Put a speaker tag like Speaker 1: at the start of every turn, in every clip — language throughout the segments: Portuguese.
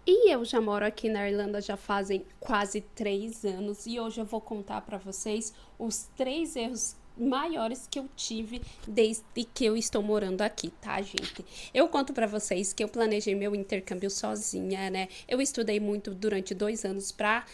Speaker 1: E eu já moro aqui na Irlanda já fazem quase 3 anos e hoje eu vou contar para vocês os 3 erros maiores que eu tive desde que eu estou morando aqui, tá, gente? Eu conto para vocês que eu planejei meu intercâmbio sozinha, né? Eu estudei muito durante 2 anos para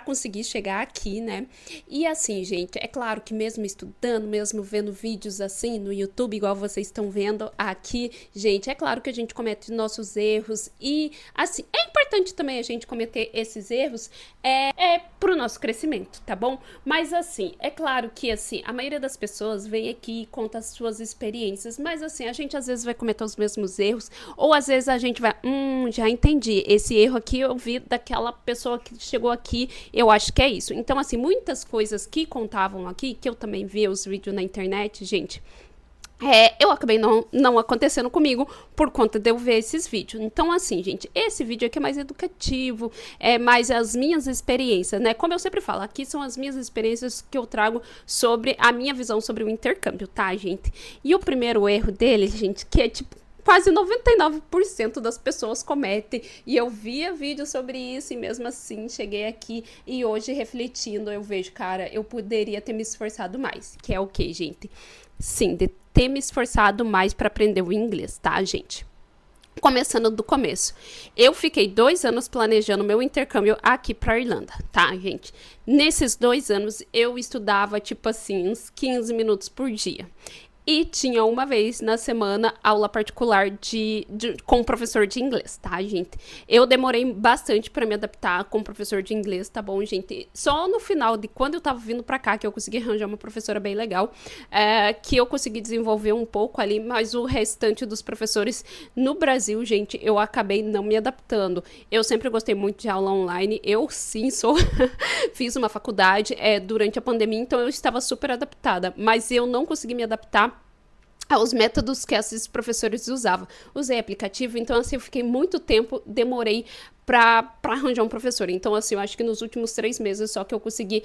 Speaker 1: conseguir chegar aqui, né? E assim, gente, é claro que mesmo estudando, mesmo vendo vídeos assim no YouTube, igual vocês estão vendo aqui, gente, é claro que a gente comete nossos erros e assim, é importante também a gente cometer esses erros pro nosso crescimento, tá bom? Mas assim, é claro que assim, a maioria das pessoas vem aqui e conta as suas experiências, mas assim, a gente às vezes vai cometer os mesmos erros, ou às vezes a gente vai, já entendi, esse erro aqui eu vi daquela pessoa que chegou aqui, eu acho que é isso. Então assim, muitas coisas que contavam aqui, que eu também vi os vídeos na internet, gente, eu acabei não acontecendo comigo por conta de eu ver esses vídeos. Então, assim, gente, esse vídeo aqui é mais educativo, é mais as minhas experiências, né? Como eu sempre falo, aqui são as minhas experiências que eu trago sobre a minha visão sobre o intercâmbio, tá, gente? E o primeiro erro dele, gente, que é tipo quase 99% das pessoas cometem. E eu via vídeo sobre isso e mesmo assim cheguei aqui e hoje refletindo eu vejo, cara, eu poderia ter me esforçado mais. Que é o que, gente? Sim, de ter me esforçado mais para aprender o inglês, tá, gente? Começando do começo. Eu fiquei 2 anos planejando meu intercâmbio aqui pra Irlanda, tá, gente? Nesses 2 anos eu estudava, tipo assim, uns 15 minutos por dia. E tinha uma vez na semana aula particular com um professor de inglês, tá, gente? Eu demorei bastante para me adaptar com o professor de inglês, tá bom, gente? Só no final de quando eu tava vindo para cá que eu consegui arranjar uma professora bem legal, que eu consegui desenvolver um pouco ali, mas o restante dos professores no Brasil, gente, eu acabei não me adaptando. Eu sempre gostei muito de aula online, eu sim sou, fiz uma faculdade durante a pandemia, então eu estava super adaptada, mas eu não consegui me adaptar aos métodos que esses professores usavam. Usei aplicativo, então assim, eu fiquei muito tempo, demorei para arranjar um professor. Então, assim, eu acho que nos últimos 3 meses só que eu consegui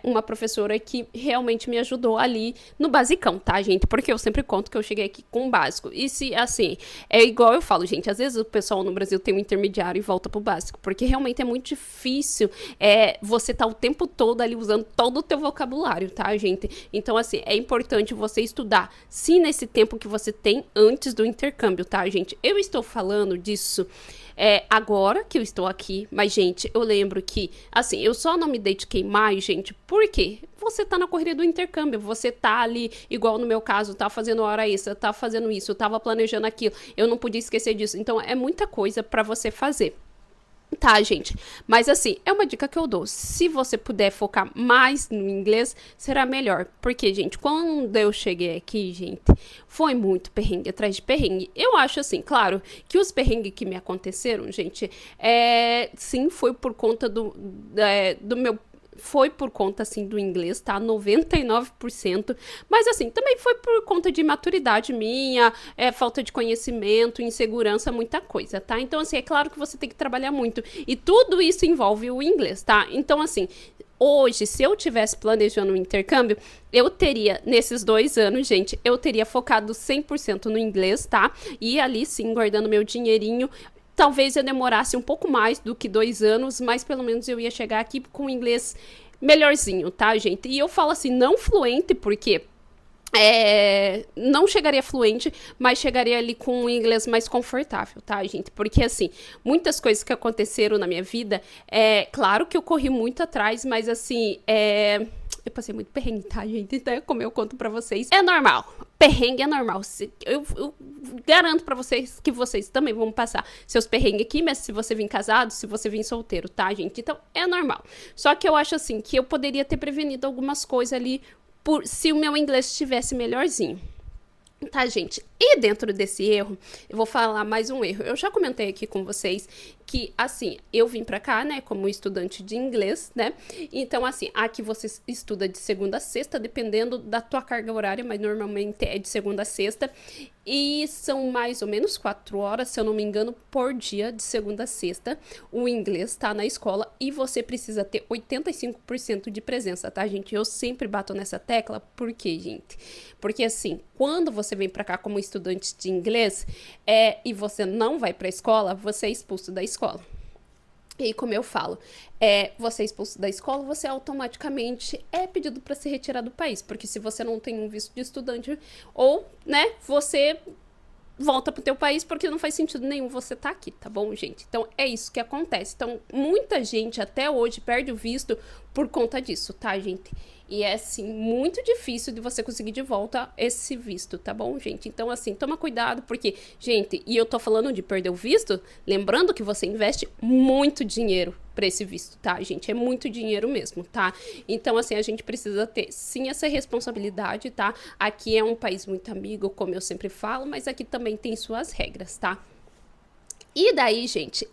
Speaker 1: uma professora que realmente me ajudou ali no basicão, tá, gente? Porque eu sempre conto que eu cheguei aqui com o básico. E se, assim, é igual eu falo, gente, às vezes o pessoal no Brasil tem um intermediário e volta pro básico, porque realmente é muito difícil você tá o tempo todo ali usando todo o teu vocabulário, tá, gente? Então, assim, é importante você estudar, sim, nesse tempo que você tem antes do intercâmbio, tá, gente? Eu estou falando disso agora que eu estou aqui, mas, gente, eu lembro que, assim, eu só não me dediquei mais, gente, porque você tá na correria do intercâmbio, você tá ali, igual no meu caso, tá fazendo hora extra, tá fazendo isso, eu tava planejando aquilo, eu não podia esquecer disso, então é muita coisa pra você fazer. Tá, gente? Mas assim, é uma dica que eu dou. Se você puder focar mais no inglês, será melhor. Porque, gente, quando eu cheguei aqui, gente, foi muito perrengue atrás de perrengue. Eu acho assim, claro, que os perrengues que me aconteceram, gente, sim, foi por conta do meu foi por conta, assim, do inglês, tá? 99%. Mas, assim, também foi por conta de maturidade minha, falta de conhecimento, insegurança, muita coisa, tá? Então, assim, é claro que você tem que trabalhar muito. E tudo isso envolve o inglês, tá? Então, assim, hoje, se eu tivesse planejando um intercâmbio, eu teria, nesses 2 anos, gente, eu teria focado 100% no inglês, tá? E ali, sim, guardando meu dinheirinho. Talvez eu demorasse um pouco mais do que 2 anos, mas pelo menos eu ia chegar aqui com inglês melhorzinho, tá, gente? E eu falo assim, não fluente, porque não chegaria fluente, mas chegaria ali com um inglês mais confortável, tá, gente? Porque, assim, muitas coisas que aconteceram na minha vida, claro que eu corri muito atrás, mas, assim, eu passei muito perrengue, tá, gente? Então, como eu conto pra vocês, é normal. Perrengue é normal. Eu garanto pra vocês que vocês também vão passar seus perrengues aqui, mas se você vir casado, se você vir solteiro, tá, gente? Então, é normal. Só que eu acho, assim, que eu poderia ter prevenido algumas coisas ali se o meu inglês estivesse melhorzinho. Tá, gente? E dentro desse erro, eu vou falar mais um erro. Eu já comentei aqui com vocês que, assim, eu vim pra cá, né, como estudante de inglês, né? Então, assim, aqui você estuda de segunda a sexta, dependendo da tua carga horária, mas normalmente é de segunda a sexta. E são mais ou menos 4 horas, se eu não me engano, por dia, de segunda a sexta. O inglês tá na escola e você precisa ter 85% de presença, tá, gente? Eu sempre bato nessa tecla, por quê, gente? Porque, assim, quando você vem pra cá como estudante de inglês e você não vai para a escola, você é expulso da escola. E como eu falo, você é expulso da escola, você automaticamente é pedido para se retirar do país. Porque se você não tem um visto de estudante, ou, né, você volta pro teu país porque não faz sentido nenhum você tá aqui, tá bom, gente? Então, é isso que acontece. Então, muita gente até hoje perde o visto por conta disso, tá, gente? E é, assim, muito difícil de você conseguir de volta esse visto, tá bom, gente? Então, assim, toma cuidado, porque, gente, e eu tô falando de perder o visto, lembrando que você investe muito dinheiro pra esse visto, tá, gente? É muito dinheiro mesmo, tá? Então, assim, a gente precisa ter, sim, essa responsabilidade, tá? Aqui é um país muito amigo, como eu sempre falo, mas aqui também tem suas regras, tá? E daí, gente,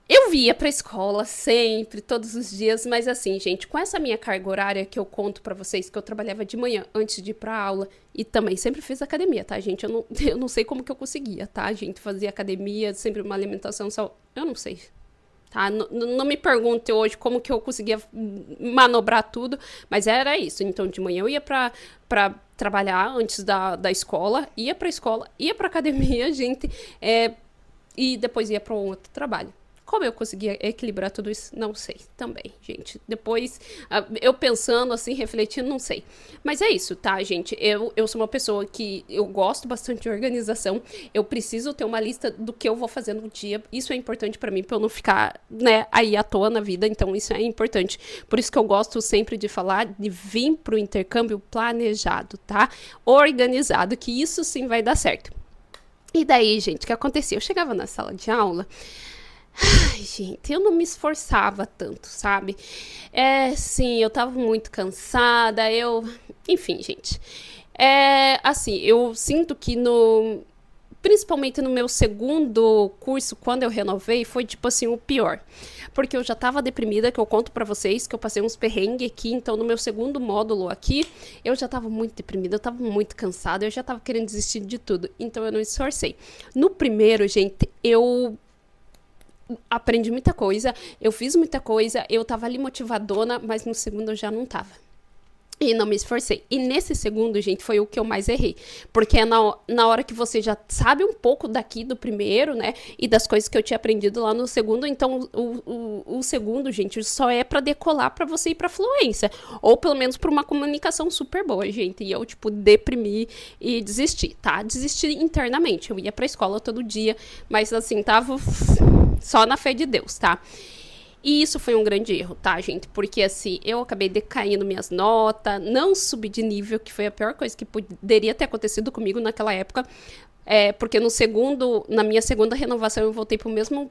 Speaker 1: eu via pra escola sempre, todos os dias, mas assim, gente, com essa minha carga horária que eu conto pra vocês, que eu trabalhava de manhã antes de ir pra aula, e também sempre fiz academia, tá, gente? Eu não sei como que eu conseguia, tá, gente? Fazia academia, sempre uma alimentação eu não sei, tá? Não me pergunte hoje como que eu conseguia manobrar tudo, mas era isso. Então, de manhã eu ia pra trabalhar antes da escola, ia pra escola, ia pra academia, gente, e depois ia pra um outro trabalho. Como eu conseguia equilibrar tudo isso? Não sei também, gente. Depois, eu pensando assim, refletindo, não sei. Mas é isso, tá, gente? Eu sou uma pessoa que eu gosto bastante de organização. Eu preciso ter uma lista do que eu vou fazer no dia. Isso é importante pra mim, pra eu não ficar, né, aí à toa na vida. Então, isso é importante. Por isso que eu gosto sempre de falar de vir pro intercâmbio planejado, tá? Organizado, que isso sim vai dar certo. E daí, gente, o que acontecia? Eu chegava na sala de aula. Ai, gente, eu não me esforçava tanto, sabe? Sim, eu tava muito cansada, enfim, gente. Assim, eu sinto que principalmente no meu segundo curso, quando eu renovei, foi, tipo assim, o pior. Porque eu já tava deprimida, que eu conto pra vocês, que eu passei uns perrengues aqui, então no meu segundo módulo aqui, eu já tava muito deprimida, eu tava muito cansada, eu já tava querendo desistir de tudo, então eu não esforcei. No primeiro, gente, eu aprendi muita coisa, eu fiz muita coisa, eu tava ali motivadona, mas no segundo eu já não tava. E não me esforcei. E nesse segundo, gente, foi o que eu mais errei. Porque é na hora que você já sabe um pouco daqui do primeiro, né? E das coisas que eu tinha aprendido lá no segundo. Então, o segundo, gente, só é pra decolar pra você ir pra fluência. Ou pelo menos pra uma comunicação super boa, gente. E eu, tipo, deprimi e desisti, tá? Desisti internamente. Eu ia pra escola todo dia, mas assim, tava só na fé de Deus, tá? E isso foi um grande erro, tá, gente? Porque, assim, eu acabei decaindo minhas notas, não subi de nível, que foi a pior coisa que poderia ter acontecido comigo naquela época. Porque na minha segunda renovação, eu voltei pro mesmo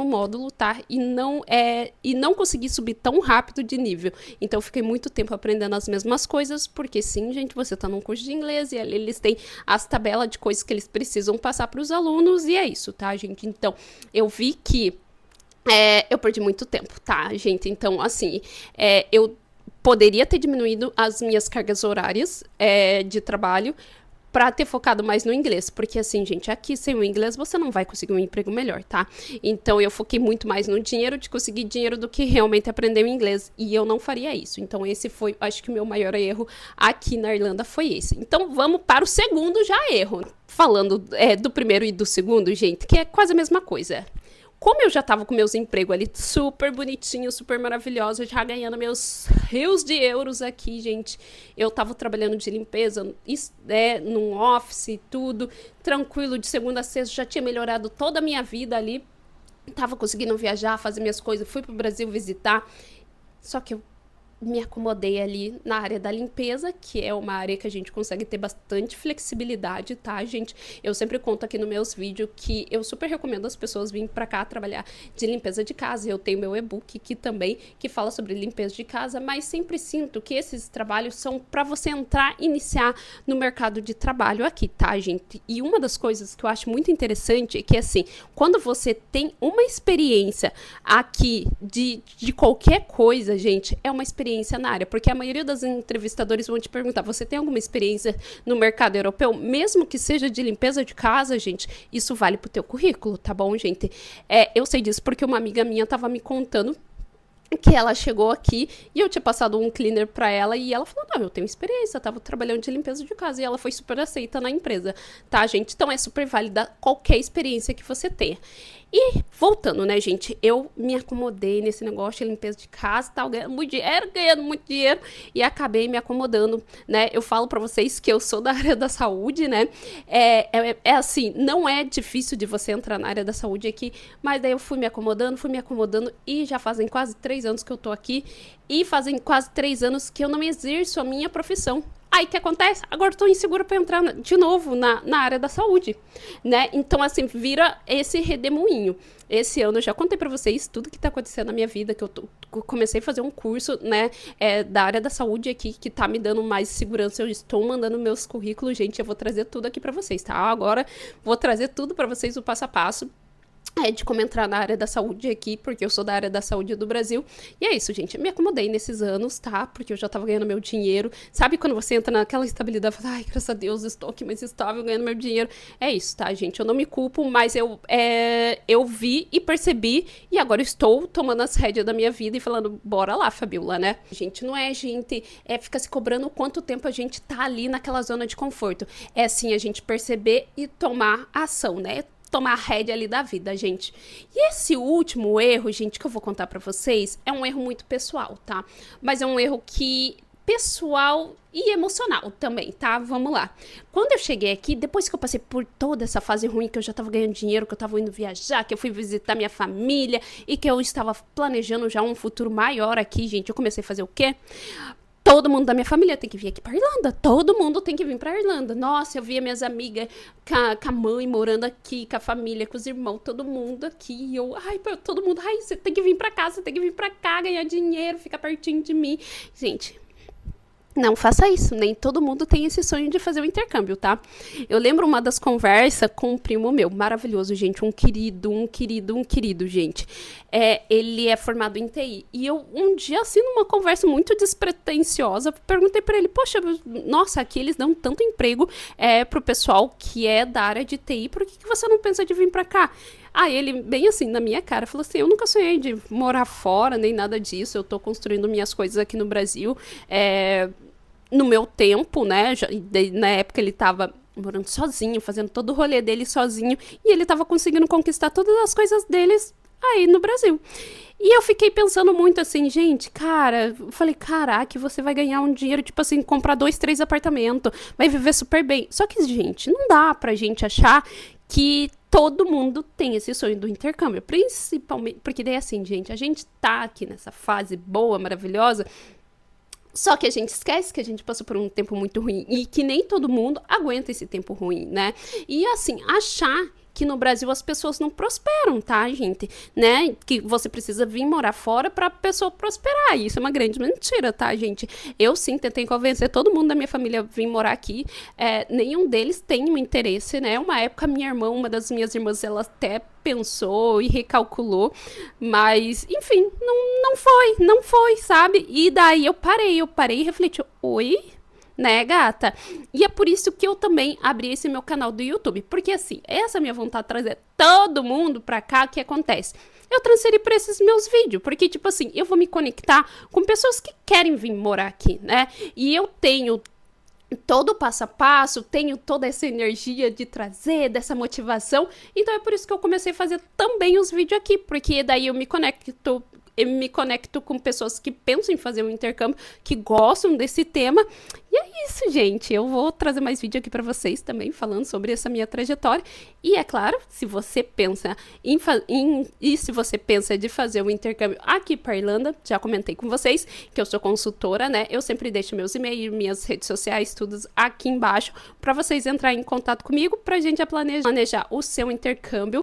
Speaker 1: módulo, tá? E não consegui subir tão rápido de nível. Então, eu fiquei muito tempo aprendendo as mesmas coisas, porque sim, gente, você tá num curso de inglês e ali eles têm as tabelas de coisas que eles precisam passar pros alunos, e é isso, tá, gente? Então, eu vi que eu perdi muito tempo, tá, gente? Então, assim, eu poderia ter diminuído as minhas cargas horárias de trabalho para ter focado mais no inglês, porque assim, gente, aqui sem o inglês você não vai conseguir um emprego melhor, tá? Então eu foquei muito mais no dinheiro, de conseguir dinheiro, do que realmente aprender o inglês, e eu não faria isso. Então esse foi, acho que o meu maior erro aqui na Irlanda foi esse. Então vamos para o segundo já erro, falando do primeiro e do segundo, gente, que é quase a mesma coisa. Como eu já tava com meus empregos ali super bonitinhos, super maravilhosos, já ganhando meus rios de euros aqui, gente. Eu tava trabalhando de limpeza, num office e tudo, tranquilo, de segunda a sexta, já tinha melhorado toda a minha vida ali. Tava conseguindo viajar, fazer minhas coisas, fui pro Brasil visitar. Só que eu me acomodei ali na área da limpeza, que é uma área que a gente consegue ter bastante flexibilidade, tá, gente? Eu sempre conto aqui nos meus vídeos que eu super recomendo as pessoas virem pra cá trabalhar de limpeza de casa. Eu tenho meu e-book aqui também, que fala sobre limpeza de casa, mas sempre sinto que esses trabalhos são pra você entrar, iniciar no mercado de trabalho aqui, tá, gente? E uma das coisas que eu acho muito interessante é que, assim, quando você tem uma experiência aqui de qualquer coisa, gente, é uma experiência na área, porque a maioria dos entrevistadores vão te perguntar: você tem alguma experiência no mercado europeu? Mesmo que seja de limpeza de casa, gente, isso vale pro teu currículo, tá bom, gente? Eu sei disso porque uma amiga minha tava me contando que ela chegou aqui e eu tinha passado um cleaner pra ela e ela falou, não, eu tenho experiência, eu tava trabalhando de limpeza de casa e ela foi super aceita na empresa, tá, gente? Então é super válida qualquer experiência que você tenha. E voltando, né, gente, eu me acomodei nesse negócio de limpeza de casa e tal, ganhando muito dinheiro e acabei me acomodando, né? Eu falo pra vocês que eu sou da área da saúde, né? É assim, não é difícil de você entrar na área da saúde aqui, mas daí eu fui me acomodando e já fazem quase 3 anos que eu tô aqui e fazem quase 3 anos que eu não exerço a minha profissão. Aí o que acontece? Agora eu tô insegura pra entrar de novo na área da saúde, né? Então, assim, vira esse redemoinho. Esse ano eu já contei pra vocês tudo que tá acontecendo na minha vida, que eu comecei a fazer um curso, né, da área da saúde aqui, que tá me dando mais segurança. Eu estou mandando meus currículos, gente, eu vou trazer tudo aqui pra vocês, tá? Agora vou trazer tudo pra vocês, o passo a passo. De como entrar na área da saúde aqui, porque eu sou da área da saúde do Brasil. E é isso, gente. Eu me acomodei nesses anos, tá? Porque eu já tava ganhando meu dinheiro. Sabe quando você entra naquela estabilidade, fala, ai, graças a Deus, estou aqui mais estável, ganhando meu dinheiro. É isso, tá, gente? Eu não me culpo, mas eu vi e percebi, e agora eu estou tomando as rédeas da minha vida e falando, bora lá, Fabiola, né? Gente, não é gente, fica se cobrando quanto tempo a gente tá ali naquela zona de conforto. É assim, a gente perceber e tomar ação, né? Tomar a rédea ali da vida, gente. E esse último erro, gente, que eu vou contar pra vocês, é um erro muito pessoal, tá? Mas é um erro que pessoal e emocional também, tá? Vamos lá. Quando eu cheguei aqui, depois que eu passei por toda essa fase ruim, que eu já tava ganhando dinheiro, que eu tava indo viajar, que eu fui visitar minha família e que eu estava planejando já um futuro maior aqui, gente, eu comecei a fazer o quê? Todo mundo da minha família tem que vir aqui pra Irlanda. Todo mundo tem que vir pra Irlanda. Nossa, eu via minhas amigas com a mãe morando aqui, com a família, com os irmãos, todo mundo aqui. E eu, ai, todo mundo, ai, você tem que vir pra cá, você tem que vir pra cá, ganhar dinheiro, ficar pertinho de mim. Gente, não faça isso, nem todo mundo tem esse sonho de fazer o intercâmbio, tá? Eu lembro uma das conversas com um primo meu, maravilhoso, gente, um querido, gente. Ele é formado em TI. E eu, um dia, assim, numa conversa muito despretensiosa, perguntei pra ele, poxa, nossa, aqui eles dão tanto emprego pro pessoal que é da área de TI, por que você não pensa de vir pra cá? Aí ele, bem assim, na minha cara, falou assim, eu nunca sonhei de morar fora, nem nada disso, eu tô construindo minhas coisas aqui no Brasil, no meu tempo, né, na época ele tava morando sozinho, fazendo todo o rolê dele sozinho, e ele tava conseguindo conquistar todas as coisas deles aí no Brasil. E eu fiquei pensando muito assim, gente, cara, eu falei, caraca, você vai ganhar um dinheiro, tipo assim, comprar 2, 3 apartamentos, vai viver super bem. Só que, gente, não dá pra gente achar que todo mundo tem esse sonho do intercâmbio, principalmente, porque daí assim, gente, a gente tá aqui nessa fase boa, maravilhosa, só que a gente esquece que a gente passou por um tempo muito ruim e que nem todo mundo aguenta esse tempo ruim, né? E assim, achar que no Brasil as pessoas não prosperam, tá, gente? Né? Que você precisa vir morar fora pra pessoa prosperar. Isso é uma grande mentira, tá, gente? Eu sim tentei convencer todo mundo da minha família a vir morar aqui. Nenhum deles tem um interesse, né? Uma época, minha irmã, uma das minhas irmãs, ela até pensou e recalculou, mas, enfim, não foi, sabe? E daí eu parei e refleti, oi? Né, gata? E é por isso que eu também abri esse meu canal do YouTube. Porque, assim, essa é a minha vontade de trazer todo mundo pra cá, o que acontece? Eu transferi pra esses meus vídeos. Porque, tipo assim, eu vou me conectar com pessoas que querem vir morar aqui, né? E eu tenho todo o passo a passo, tenho toda essa energia de trazer, dessa motivação. Então é por isso que eu comecei a fazer também os vídeos aqui. Porque daí eu me conecto com pessoas que pensam em fazer um intercâmbio, que gostam desse tema. E é isso, gente. Eu vou trazer mais vídeo aqui pra vocês também, falando sobre essa minha trajetória. E é claro, se você pensa se você pensa de fazer um intercâmbio aqui pra Irlanda, já comentei com vocês que eu sou consultora, né? Eu sempre deixo meus e-mails, minhas redes sociais, tudo aqui embaixo, pra vocês entrarem em contato comigo, pra gente planejar o seu intercâmbio.